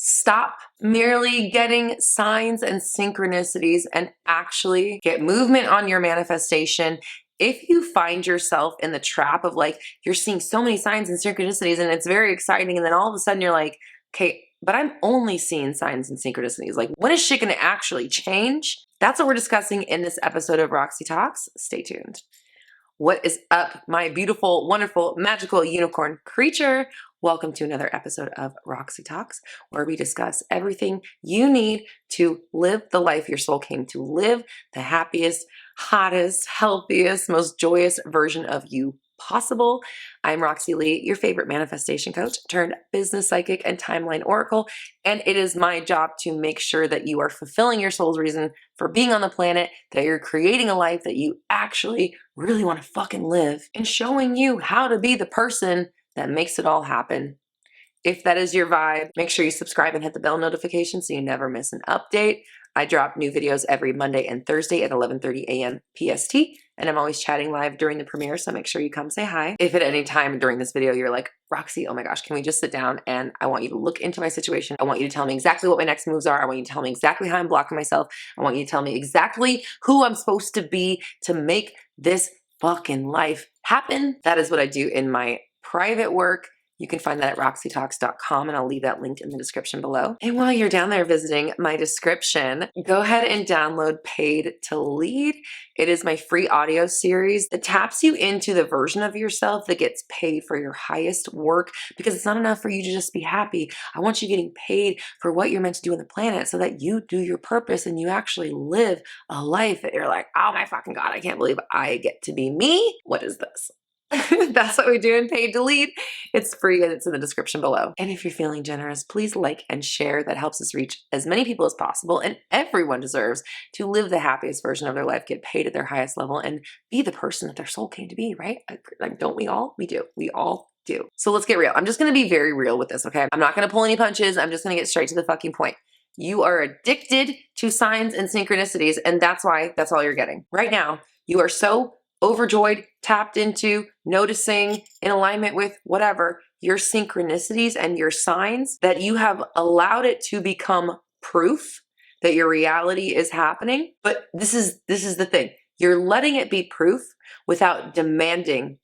Stop merely getting signs and synchronicities and actually get movement on your manifestation. If you find yourself in the trap of like, you're seeing so many signs and synchronicities and it's very exciting, and then all of a sudden you're like, okay, but I'm only seeing signs and synchronicities. Like, when is shit gonna actually change? That's what we're discussing in this episode of Roxy Talks. Stay tuned. What is up, my beautiful, wonderful, magical unicorn creature? Welcome to another episode of Roxy Talks, where we discuss everything you need to live the life your soul came to live, the happiest, hottest, healthiest, most joyous version of you possible. I'm Roxy Lee, your favorite manifestation coach turned business psychic and timeline oracle, and it is my job to make sure that you are fulfilling your soul's reason for being on the planet, that you're creating a life that you actually really want to fucking live, and showing you how to be the person that makes it all happen. If that is your vibe, make sure you subscribe and hit the bell notification so you never miss an update. I drop new videos every Monday and Thursday at 11:30 a.m. PST, and I'm always chatting live during the premiere, so make sure you come say hi. If at any time during this video you're like, Roxy, oh my gosh, can we just sit down and I want you to look into my situation. I want you to tell me exactly what my next moves are. I want you to tell me exactly how I'm blocking myself. I want you to tell me exactly who I'm supposed to be to make this fucking life happen. That is what I do in my private work. You can find that at roxytalks.com, and I'll leave that link in the description below. And while you're down there visiting my description, go ahead and download Paid to Lead. It is my free audio series that taps you into the version of yourself that gets paid for your highest work, because it's not enough for you to just be happy. I want you getting paid for what you're meant to do on the planet so that you do your purpose and you actually live a life that you're like, oh my fucking God, I can't believe I get to be me. What is this? That's what we do in Paid to Lead. It's free and it's in the description below. And if you're feeling generous, please like and share. That helps us reach as many people as possible. And everyone deserves to live the happiest version of their life, get paid at their highest level, and be the person that their soul came to be, right? Like, don't we all? We do. We all do. So let's get real. I'm just going to be very real with this, okay? I'm not going to pull any punches. I'm just going to get straight to the fucking point. You are addicted to signs and synchronicities, and that's why that's all you're getting. Right now, you are so overjoyed, tapped into, noticing, in alignment with whatever, your synchronicities and your signs, that you have allowed it to become proof that your reality is happening. But this is the thing. You're letting it be proof without demanding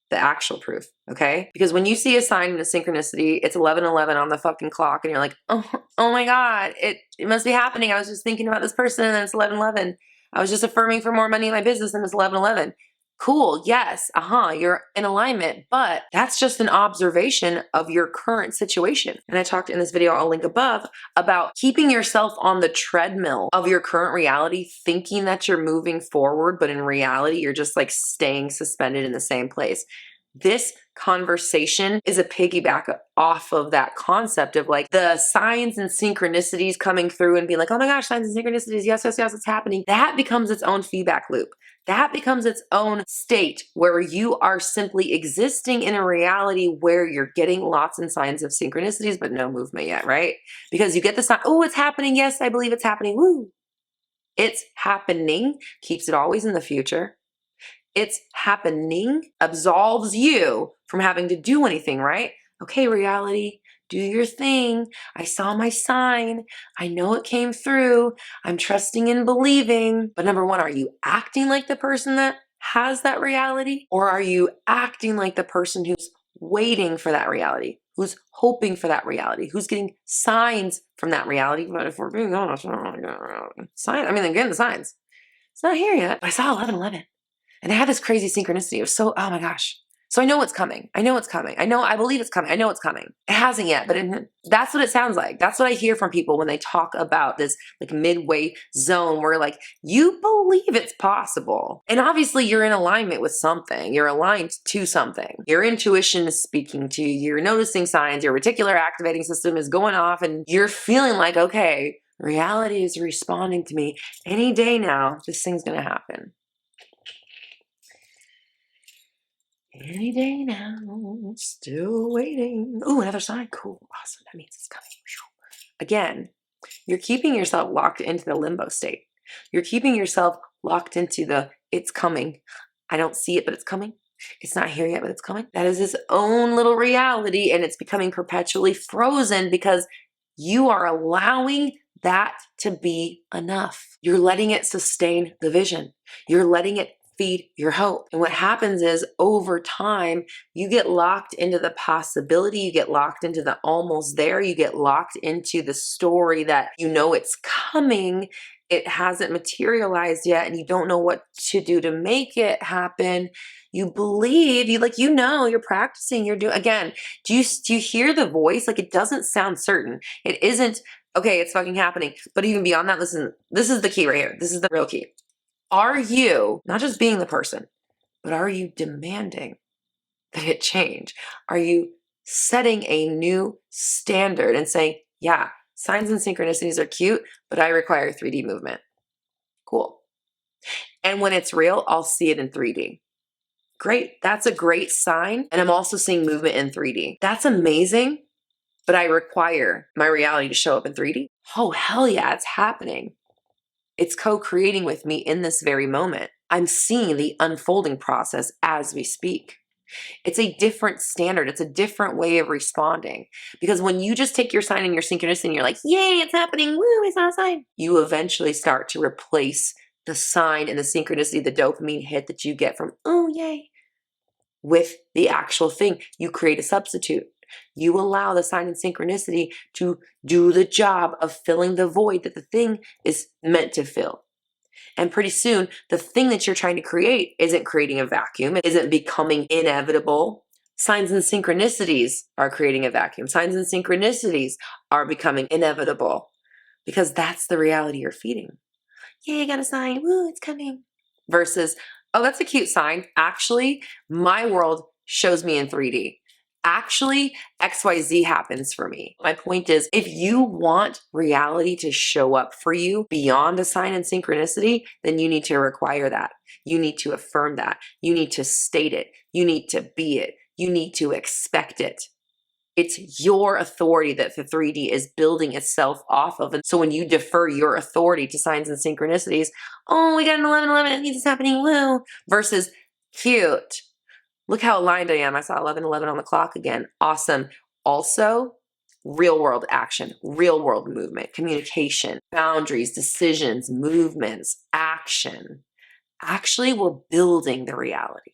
the actual proof, okay? Because when you see a sign in a synchronicity, it's 11:11 on the fucking clock, and you're like, oh my God, it must be happening. I was just thinking about this person, and then it's 11:11. I was just affirming for more money in my business, and it's 11:11. Cool, yes, you're in alignment, but that's just an observation of your current situation. And I talked in this video, I'll link above, about keeping yourself on the treadmill of your current reality, thinking that you're moving forward, but in reality, you're just like staying suspended in the same place. This conversation is a piggyback off of that concept of like the signs and synchronicities coming through and being like, oh my gosh, signs and synchronicities, yes, it's happening. That becomes its own feedback loop. That becomes its own state where you are simply existing in a reality where you're getting lots and signs of synchronicities, but no movement yet, right? Because you get the sign, oh, it's happening. Yes, I believe it's happening. Woo. It's happening keeps it always in the future. It's happening absolves you from having to do anything, right? Okay, reality, do your thing. I saw my sign. I know it came through. I'm trusting and believing. But number one, are you acting like the person that has that reality? Or are you acting like the person who's waiting for that reality, who's hoping for that reality, who's getting signs from that reality? But if we're being honest, sign, I mean, again, the signs. It's not here yet. But I saw 11:11. And I had this crazy synchronicity. It was so, oh my gosh. So I know it's coming. I know it's coming. I believe it's coming. I know it's coming. It hasn't yet, but that's what it sounds like. That's what I hear from people when they talk about this like midway zone where like, you believe it's possible. And obviously you're in alignment with something. You're aligned to something. Your intuition is speaking to you. You're noticing signs. Your reticular activating system is going off and you're feeling like, okay, reality is responding to me. Any day now, this thing's going to happen. Any day now, still waiting. Ooh, another sign. Cool, awesome. That means it's coming. Again, you're keeping yourself locked into the limbo state. You're keeping yourself locked into the it's coming. I don't see it, but it's coming. It's not here yet, but it's coming. That is its own little reality, and it's becoming perpetually frozen because you are allowing that to be enough. You're letting it sustain the vision. You're letting it feed your hope. And what happens is over time, you get locked into the possibility, you get locked into the almost there, you get locked into the story that you know it's coming, it hasn't materialized yet, and you don't know what to do to make it happen. You believe, you're practicing, you're doing, again, do you hear the voice? Like, it doesn't sound certain. It isn't, okay, it's fucking happening. But even beyond that, listen, this is the key right here. This is the real key. Are you not just being the person, but are you demanding that it change? Are you setting a new standard and saying, yeah, signs and synchronicities are cute, but I require 3D movement. Cool. And when it's real, I'll see it in 3D. Great. That's a great sign. And I'm also seeing movement in 3D. That's amazing, but I require my reality to show up in 3D. Oh, hell yeah, it's happening. It's co-creating with me in this very moment. I'm seeing the unfolding process as we speak. It's a different standard. It's a different way of responding. Because when you just take your sign and your synchronicity and you're like, yay, it's happening. Woo, it's not a sign. You eventually start to replace the sign and the synchronicity, the dopamine hit that you get from, oh, yay, with the actual thing. You create a substitute. You allow the sign and synchronicity to do the job of filling the void that the thing is meant to fill. And pretty soon, the thing that you're trying to create isn't creating a vacuum. It isn't becoming inevitable. Signs and synchronicities are creating a vacuum. Signs and synchronicities are becoming inevitable because that's the reality you're feeding. Yeah, I got a sign. Woo, it's coming. Versus, oh, that's a cute sign. Actually, my world shows me in 3D. Actually, XYZ happens for me. My point is, if you want reality to show up for you beyond a sign and synchronicity, then you need to require that. You need to affirm that. You need to state it. You need to be it. You need to expect it. It's your authority that the 3D is building itself off of. And so when you defer your authority to signs and synchronicities, oh, we got an 11:11, it means it's happening, woo, versus cute. Look how aligned I am. I saw 11:11 on the clock again. Awesome. Also, real world action, real world movement, communication, boundaries, decisions, movements, action. Actually, we're building the reality.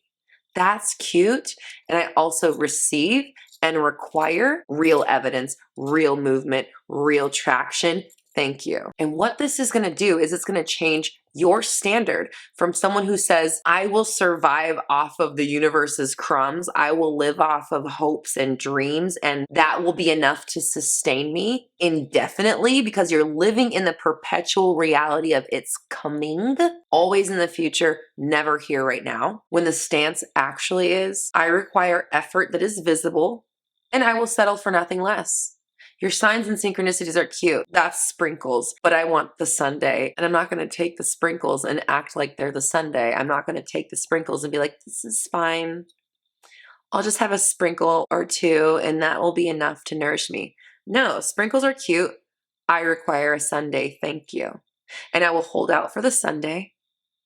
That's cute. And I also receive and require real evidence, real movement, real traction. Thank you. And what this is going to do is it's going to change your standard from someone who says, I will survive off of the universe's crumbs. I will live off of hopes and dreams, and that will be enough to sustain me indefinitely, because you're living in the perpetual reality of it's coming, always in the future, never here right now. When the stance actually is, I require effort that is visible, and I will settle for nothing less. Your signs and synchronicities are cute. That's sprinkles, but I want the sundae. And I'm not going to take the sprinkles and act like they're the sundae. I'm not going to take the sprinkles and be like, this is fine. I'll just have a sprinkle or two and that will be enough to nourish me. No, sprinkles are cute. I require a sundae. Thank you. And I will hold out for the sundae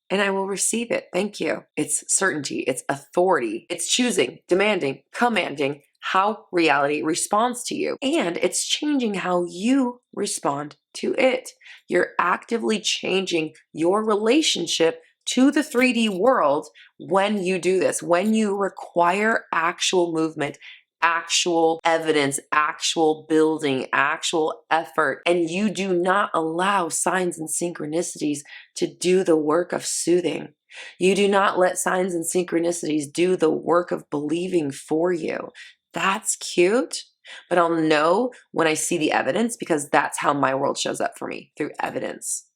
and I will receive it. Thank you. It's certainty. It's authority. It's choosing, demanding, commanding how reality responds to you. And it's changing how you respond to it. You're actively changing your relationship to the 3D world when you do this, when you require actual movement, actual evidence, actual building, actual effort, and you do not allow signs and synchronicities to do the work of soothing. You do not let signs and synchronicities do the work of believing for you. That's cute, but I'll know when I see the evidence, because that's how my world shows up for me, through evidence,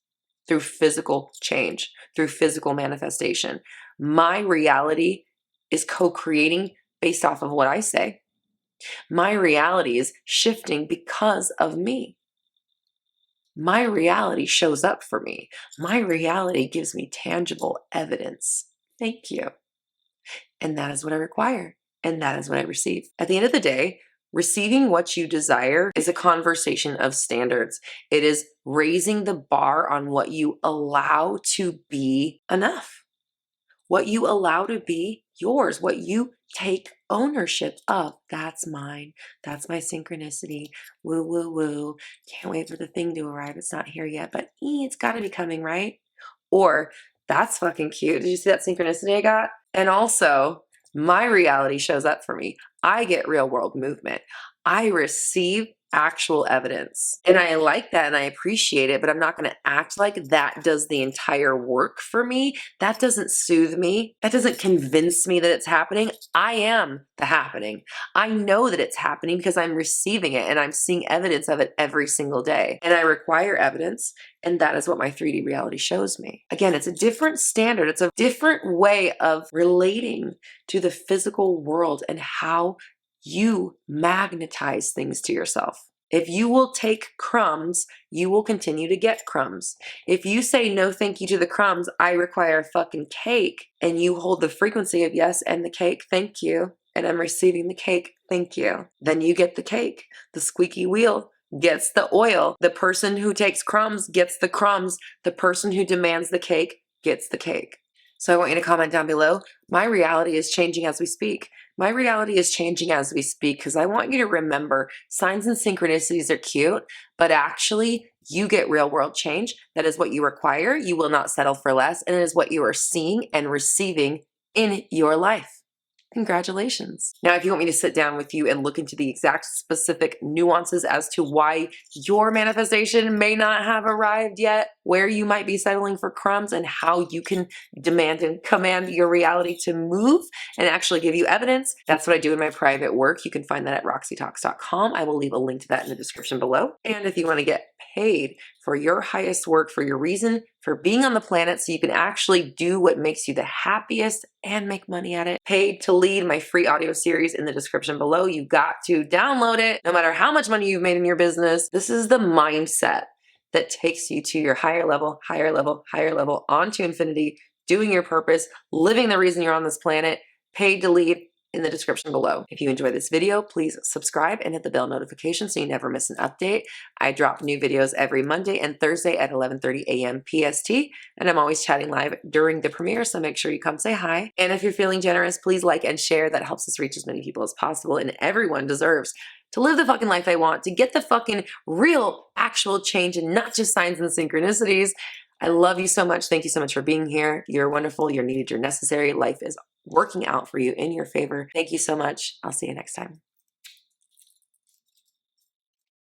through physical change, through physical manifestation. My reality is co-creating based off of what I say. My reality is shifting because of me. My reality shows up for me. My reality gives me tangible evidence. Thank you. And that is what I require. And that is what I receive. At the end of the day, receiving what you desire is a conversation of standards. It is raising the bar on what you allow to be enough, what you allow to be yours, what you take ownership of, that's mine, that's my synchronicity, woo, woo, woo. Can't wait for the thing to arrive. It's not here yet, but it's got to be coming, right? Or that's fucking cute. Did you see that synchronicity I got? And also, my reality shows up for me. I get real world movement. I receive actual evidence. And I like that and I appreciate it, but I'm not going to act like that does the entire work for me. That doesn't soothe me. That doesn't convince me that it's happening. I am the happening. I know that it's happening because I'm receiving it and I'm seeing evidence of it every single day. And I require evidence. And that is what my 3D reality shows me. Again, it's a different standard. It's a different way of relating to the physical world and how you magnetize things to yourself. If you will take crumbs, you will continue to get crumbs. If you say no thank you to the crumbs, I require a fucking cake, and you hold the frequency of yes and the cake, thank you, and I'm receiving the cake, thank you, then you get the cake. The squeaky wheel gets the oil. The person who takes crumbs gets the crumbs. The person who demands the cake gets the cake. So I want you to comment down below. My reality is changing as we speak. My reality is changing as we speak because I want you to remember signs and synchronicities are cute, but actually you get real world change. That is what you require. You will not settle for less, and it is what you are seeing and receiving in your life. Congratulations. Now, if you want me to sit down with you and look into the exact specific nuances as to why your manifestation may not have arrived yet, where you might be settling for crumbs, and how you can demand and command your reality to move and actually give you evidence, that's what I do in my private work. You can find that at roxytalks.com. I will leave a link to that in the description below. And if you want to get paid for your highest work, for your reason for being on the planet so you can actually do what makes you the happiest and make money at it, Paid to Lead, my free audio series in the description below. You've got to download it no matter how much money you've made in your business. This is the mindset that takes you to your higher level, higher level, higher level, onto infinity, doing your purpose, living the reason you're on this planet. Paid to Lead in the description below. If you enjoyed this video, please subscribe and hit the bell notification so you never miss an update. I drop new videos every Monday and Thursday at 11:30 a.m. PST, and I'm always chatting live during the premiere, so make sure you come say hi. And if you're feeling generous, please like and share. That helps us reach as many people as possible, and everyone deserves to live the fucking life they want, to get the fucking real, actual change and not just signs and synchronicities. I love you so much. Thank you so much for being here. You're wonderful. You're needed. You're necessary. Life is working out for you in your favor. Thank you so much. I'll see you next time.